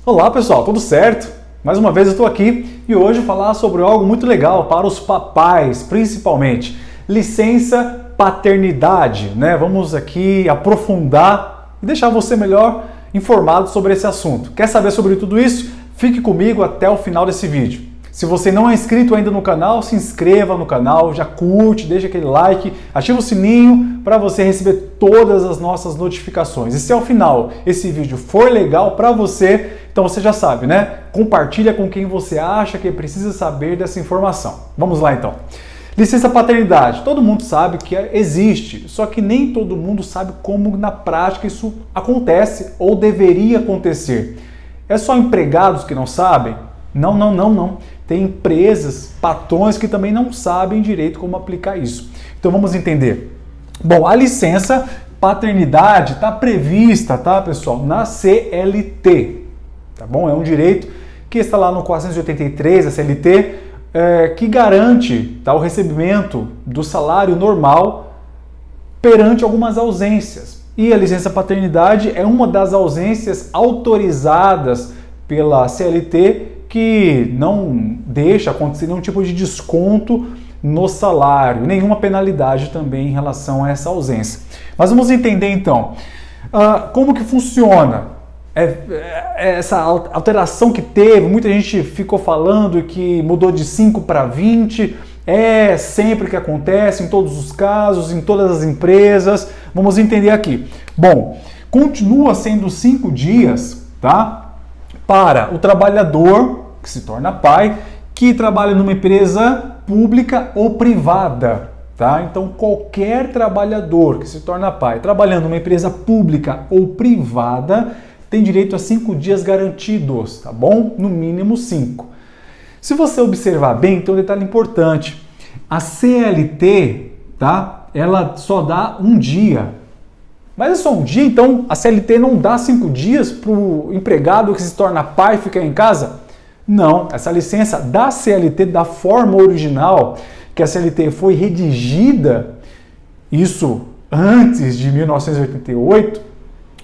Olá pessoal, tudo certo? Mais uma vez eu estou aqui e hoje vou falar sobre algo muito legal para os papais, principalmente. Licença paternidade, né? Vamos aqui aprofundar e deixar você melhor informado sobre esse assunto. Quer saber sobre tudo isso? Fique comigo até o final desse vídeo. Se você não é inscrito ainda no canal, se inscreva no canal, já curte, deixa aquele like, ativa o sininho para você receber todas as nossas notificações. E se ao final esse vídeo for legal para você, então você já sabe, né? Compartilha com quem você acha que precisa saber dessa informação. Vamos lá então. Licença paternidade. Todo mundo sabe que existe, só que nem todo mundo sabe como na prática isso acontece ou deveria acontecer. É só empregados que não sabem? Não. Tem empresas, patrões que também não sabem direito como aplicar isso. Então vamos entender. Bom, a licença paternidade está prevista, tá, pessoal, na CLT, tá bom? É um direito que está lá no 483 da CLT, que garante, tá, o recebimento do salário normal perante algumas ausências. E a licença paternidade é uma das ausências autorizadas pela CLT que não deixa acontecer nenhum tipo de desconto no salário, nenhuma penalidade também em relação a essa ausência. Mas vamos entender então, como que funciona essa alteração que teve, muita gente ficou falando que mudou de 5 para 20, é sempre que acontece, em todos os casos, em todas as empresas. Vamos entender aqui. Bom, continua sendo 5 dias, tá? Para o trabalhador que se torna pai, que trabalha numa empresa pública ou privada, tá? Então, qualquer trabalhador que se torna pai, trabalhando numa empresa pública ou privada, tem direito a 5 dias garantidos, tá bom? No mínimo 5. Se você observar bem, tem um detalhe importante. A CLT, tá? Ela só dá 1 dia. Mas é só 1 dia, então a CLT não dá 5 dias para o empregado que se torna pai ficar em casa? Não, essa licença da CLT, da forma original que a CLT foi redigida, isso antes de 1988,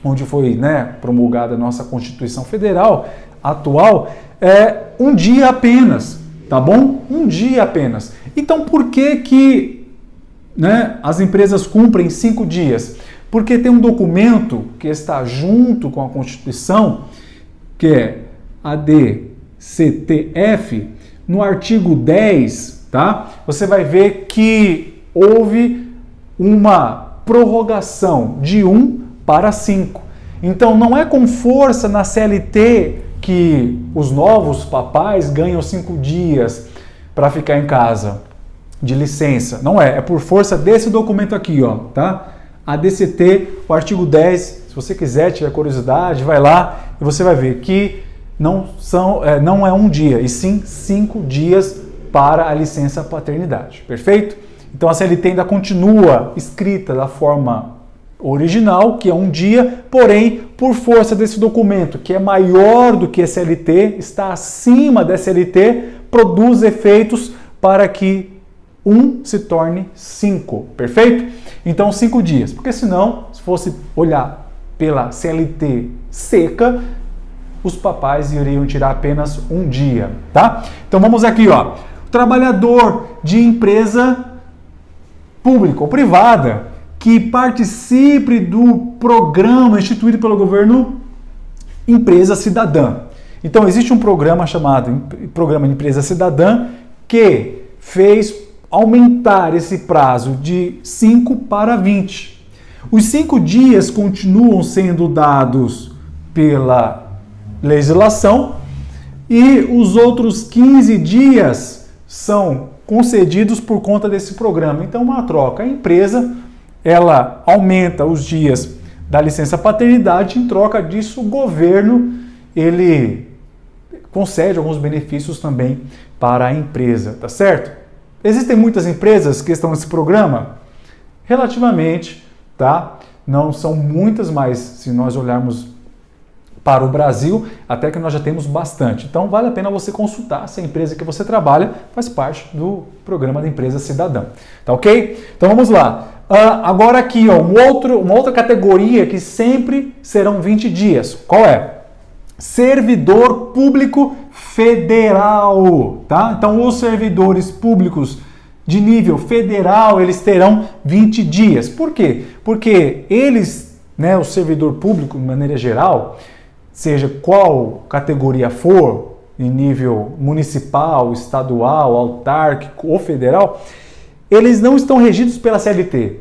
onde foi, né, promulgada a nossa Constituição Federal atual, é 1 dia apenas, tá bom? 1 dia apenas. Então por que, né, as empresas cumprem 5 dias? Porque tem um documento que está junto com a Constituição, que é a DCTF, no artigo 10, tá? Você vai ver que houve uma prorrogação de 1 para 5. Então não é com força na CLT que os novos papais ganham 5 dias para ficar em casa de licença. Não é, é por força desse documento aqui, ó, tá? A DCT, o artigo 10, se você quiser, tiver curiosidade, vai lá e você vai ver que não é 1 dia, e sim 5 dias para a licença paternidade, perfeito? Então a CLT ainda continua escrita da forma original, que é 1 dia, porém, por força desse documento, que é maior do que a CLT, está acima da CLT, produz efeitos para que 1 se torne 5, perfeito? Então 5 dias, porque senão, se fosse olhar pela CLT seca, os papais iriam tirar apenas 1 dia, tá? Então vamos aqui, ó. O trabalhador de empresa pública ou privada que participe do programa instituído pelo governo Empresa Cidadã. Então existe um programa chamado Programa de Empresa Cidadã que fez aumentar esse prazo de 5 para 20. Os 5 dias continuam sendo dados pela legislação e os outros 15 dias são concedidos por conta desse programa. Então, uma troca. A empresa, ela aumenta os dias da licença paternidade, em troca disso o governo, ele concede alguns benefícios também para a empresa, tá certo? Existem muitas empresas que estão nesse programa? Relativamente, tá? Não são muitas, mas se nós olharmos para o Brasil, até que nós já temos bastante. Então vale a pena você consultar se a empresa que você trabalha faz parte do programa da Empresa Cidadã. Tá ok? Então vamos lá. Agora aqui, ó, uma outra categoria que sempre serão 20 dias. Qual é? servidor público federal, tá? Então, os servidores públicos de nível federal, eles terão 20 dias. Por quê? Porque eles, né, o servidor público, de maneira geral, seja qual categoria for, em nível municipal, estadual, autárquico ou federal, eles não estão regidos pela CLT.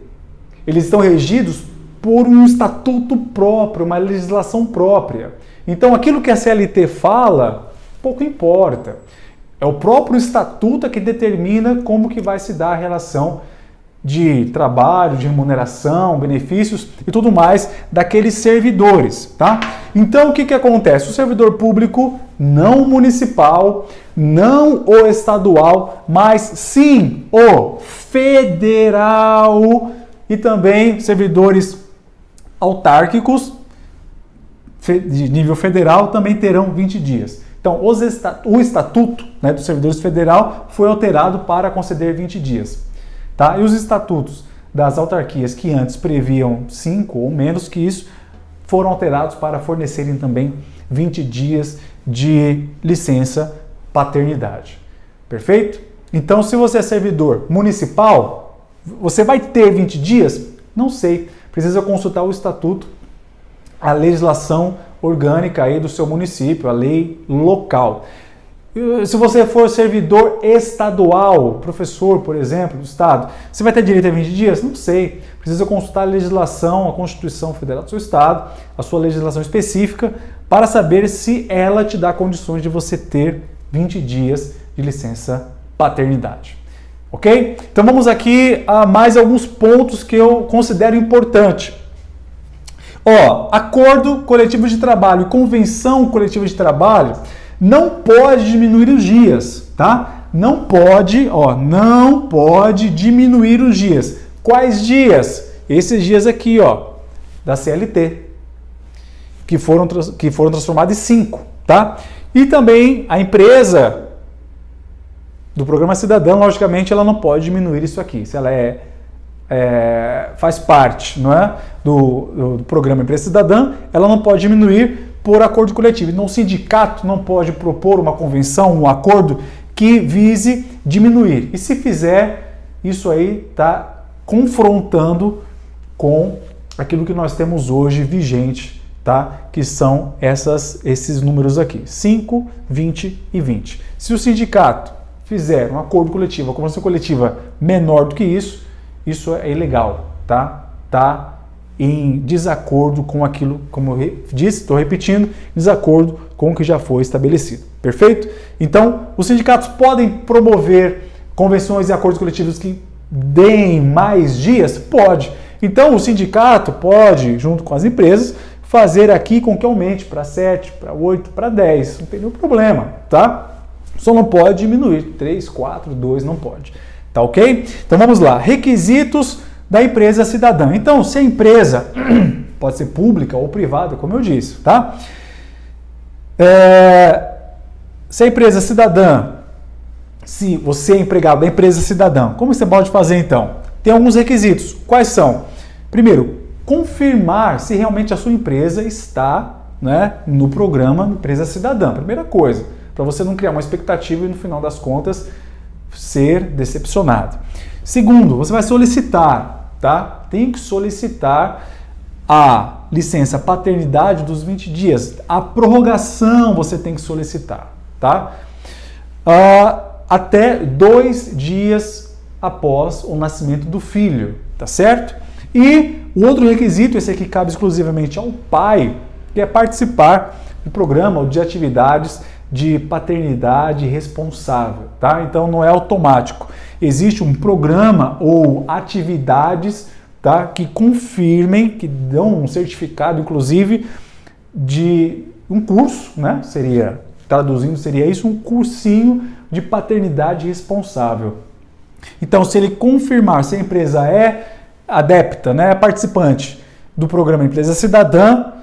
Eles estão regidos por um estatuto próprio, uma legislação própria. Então, aquilo que a CLT fala, pouco importa. É o próprio estatuto que determina como que vai se dar a relação de trabalho, de remuneração, benefícios e tudo mais daqueles servidores, tá? Então, o que acontece? O servidor público, não municipal, não o estadual, mas sim o federal e também servidores autárquicos de nível federal também terão 20 dias. Então, o estatuto, né, dos servidores federal foi alterado para conceder 20 dias. Tá? E os estatutos das autarquias que antes previam 5 ou menos que isso, foram alterados para fornecerem também 20 dias de licença paternidade. Perfeito? Então, se você é servidor municipal, você vai ter 20 dias? Não sei. Precisa consultar o estatuto, a legislação orgânica aí do seu município, a lei local. Se você for servidor estadual, professor, por exemplo, do estado, você vai ter direito a 20 dias? Não sei. Precisa consultar a legislação, a Constituição Federal do seu estado, a sua legislação específica, para saber se ela te dá condições de você ter 20 dias de licença paternidade. Ok? Então vamos aqui a mais alguns pontos que eu considero importante. Acordo coletivo de trabalho, convenção coletiva de trabalho, não pode diminuir os dias, tá? Não pode diminuir os dias. Quais dias? Esses dias aqui, da CLT, que foram transformados em 5, tá? E também a empresa do Programa Cidadão, logicamente, ela não pode diminuir isso aqui. Se ela faz parte, não é, do Programa Empresa Cidadã, ela não pode diminuir por acordo coletivo. Então, o sindicato não pode propor uma convenção, um acordo que vise diminuir. E se fizer, isso aí está confrontando com aquilo que nós temos hoje vigente, tá? Que são esses números aqui, 5, 20 e 20. Se o sindicato fizer um acordo coletivo, uma convenção coletiva menor do que isso é ilegal, tá? Tá em desacordo com aquilo, como eu disse, estou repetindo, desacordo com o que já foi estabelecido. Perfeito? Então, os sindicatos podem promover convenções e acordos coletivos que deem mais dias? Pode. Então, o sindicato pode, junto com as empresas, fazer aqui com que aumente para 7, para 8, para 10. Não tem nenhum problema, tá? Só não pode diminuir. 3, 4, 2, não pode. Tá ok? Então, vamos lá. Requisitos da empresa cidadã. Então, se a empresa pode ser pública ou privada, como eu disse, tá? Se a empresa cidadã, se você é empregado da empresa cidadã, como você pode fazer então? Tem alguns requisitos. Quais são? Primeiro, confirmar se realmente a sua empresa está, né, no programa Empresa Cidadã. Primeira coisa, para você não criar uma expectativa e no final das contas ser decepcionado. Segundo, você vai solicitar, tá? Tem que solicitar a licença paternidade dos 20 dias. A prorrogação você tem que solicitar, tá? Até 2 dias após o nascimento do filho, tá certo? E o outro requisito, esse aqui cabe exclusivamente ao pai, que é participar do programa ou de atividades de paternidade responsável, tá? Então não é automático. Existe um programa ou atividades, tá, que confirmem, que dão um certificado, inclusive, de um curso, né? Traduzindo, seria isso, um cursinho de paternidade responsável. Então, se ele confirmar se a empresa é adepta, né, participante do programa Empresa Cidadã,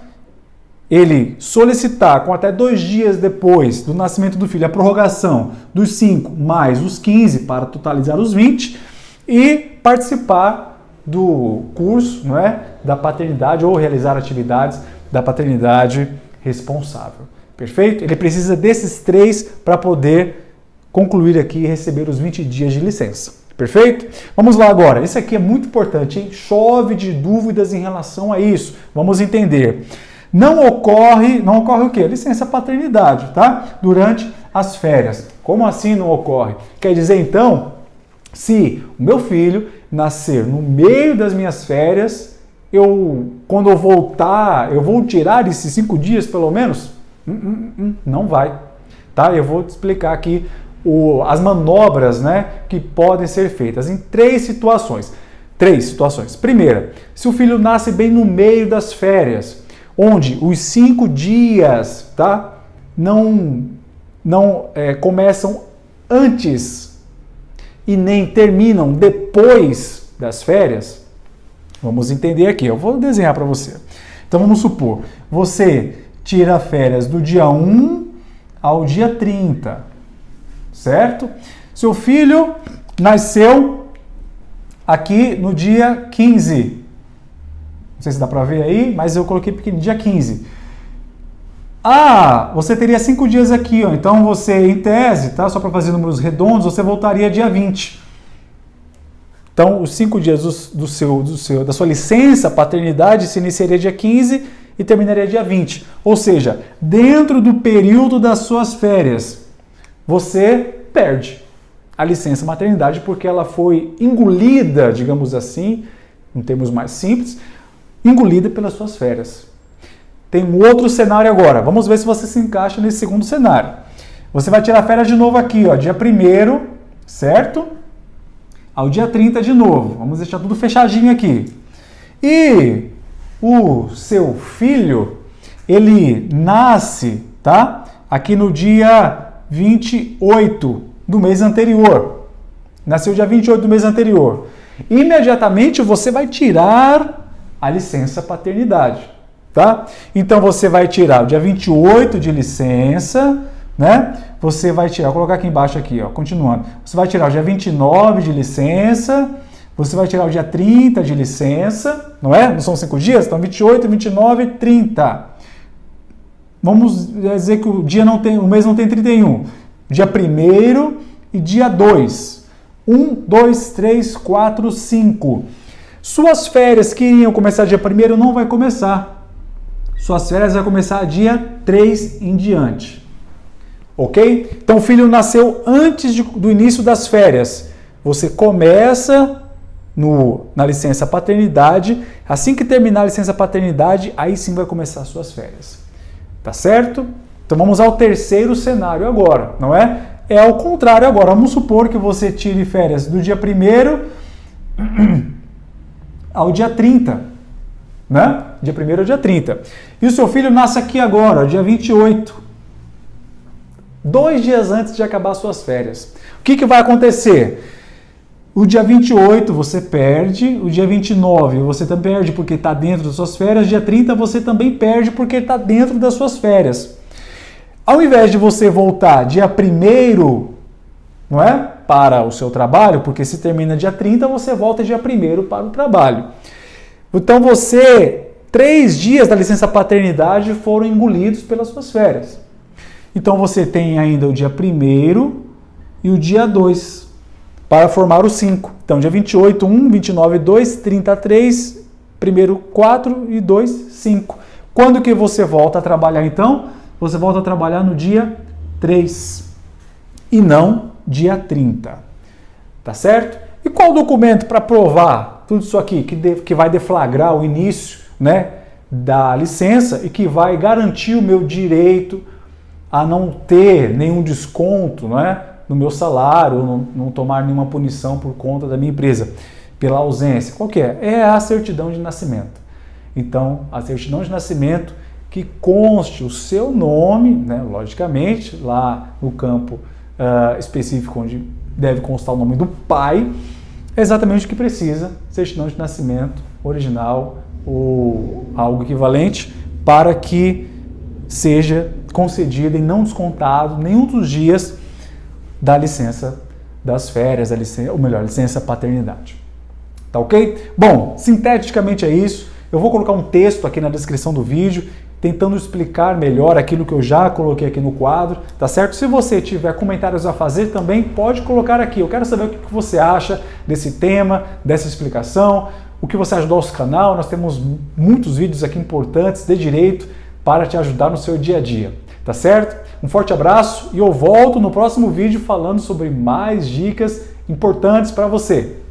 ele solicitar com até 2 dias depois do nascimento do filho a prorrogação dos 5 mais os 15 para totalizar os 20 e participar do curso, não é, da paternidade ou realizar atividades da paternidade responsável. Perfeito? Ele precisa desses 3 para poder concluir aqui e receber os 20 dias de licença. Perfeito? Vamos lá agora. Isso aqui é muito importante, hein? Chove de dúvidas em relação a isso. Vamos entender. Não ocorre o quê? Licença paternidade, tá? Durante as férias. Como assim não ocorre? Quer dizer, então, se o meu filho nascer no meio das minhas férias, quando eu voltar, eu vou tirar esses 5 dias pelo menos? Não vai, tá? Eu vou te explicar aqui as manobras, né, que podem ser feitas em 3 situações. Primeira, se o filho nasce bem no meio das férias, onde os 5 dias, tá, não começam antes e nem terminam depois das férias, vamos entender aqui. Eu vou desenhar para você. Então vamos supor, você tira férias do dia 1 ao dia 30, certo? Seu filho nasceu aqui no dia 15. Não sei se dá para ver aí, mas eu coloquei pequeno, dia 15. Você teria 5 dias aqui, ó. Então você, em tese, tá? Só para fazer números redondos, você voltaria dia 20. Então, os 5 dias da sua licença paternidade se iniciaria dia 15 e terminaria dia 20. Ou seja, dentro do período das suas férias, você perde a licença maternidade porque ela foi engolida, digamos assim, em termos mais simples, engolida pelas suas férias. Tem um outro cenário agora. Vamos ver se você se encaixa nesse segundo cenário. Você vai tirar férias de novo aqui, ó, dia 1º, certo? Ao dia 30 de novo. Vamos deixar tudo fechadinho aqui. E o seu filho, ele nasce, tá? Aqui no dia 28 do mês anterior. Nasceu dia 28 do mês anterior. Imediatamente você vai tirar a licença paternidade, tá? Então você vai tirar o dia 28 de licença, né? Você vai tirar, vou colocar aqui embaixo aqui, ó, continuando. Você vai tirar o dia 29 de licença, você vai tirar o dia 30 de licença, não é? Não são 5 dias? Então 28, 29, 30. Vamos dizer que o mês não tem 31. Dia 1º e dia 2. 1, 2, 3, 4, 5. Suas férias que iriam começar dia 1º não vai começar. Suas férias vai começar dia 3 em diante. Ok? Então o filho nasceu antes do início das férias. Você começa na licença paternidade. Assim que terminar a licença paternidade, aí sim vai começar as suas férias. Tá certo? Então vamos ao terceiro cenário agora, não é? É ao contrário agora. Vamos supor que você tire férias do dia 1º ao dia 30, né? Dia 1º ao dia 30. E o seu filho nasce aqui agora, dia 28. 2 dias antes de acabar suas férias. O que vai acontecer? O dia 28 você perde, o dia 29 você também perde porque está dentro das suas férias, dia 30 você também perde porque está dentro das suas férias. Ao invés de você voltar dia 1º, não é? Para o seu trabalho, porque se termina dia 30, você volta dia 1º para o trabalho. Então 3 dias da licença paternidade foram engolidos pelas suas férias. Então você tem ainda o dia 1º e o dia 2 para formar os 5. Então dia 28, 1, 29, 2, 30, 3, 1º 4 e 2, 5. Quando que você volta a trabalhar então? Você volta a trabalhar no dia 3 e não dia 30. Tá certo? E qual documento para provar tudo isso aqui que vai deflagrar o início, né, da licença e que vai garantir o meu direito a não ter nenhum desconto, não é, no meu salário, não tomar nenhuma punição por conta da minha empresa, pela ausência? Qual que é? É a certidão de nascimento. Então, a certidão de nascimento que conste o seu nome, né, logicamente, lá no campo específico onde deve constar o nome do pai, é exatamente o que precisa, certidão de nascimento original ou algo equivalente, para que seja concedida e não descontado nenhum dos dias da licença das férias, licença paternidade. Tá ok? Bom, sinteticamente é isso. Eu vou colocar um texto aqui na descrição do vídeo. tentando explicar melhor aquilo que eu já coloquei aqui no quadro, tá certo? Se você tiver comentários a fazer também, pode colocar aqui. Eu quero saber o que você acha desse tema, dessa explicação, o que você acha do nosso canal. Nós temos muitos vídeos aqui importantes de direito para te ajudar no seu dia a dia, tá certo? Um forte abraço e eu volto no próximo vídeo falando sobre mais dicas importantes para você.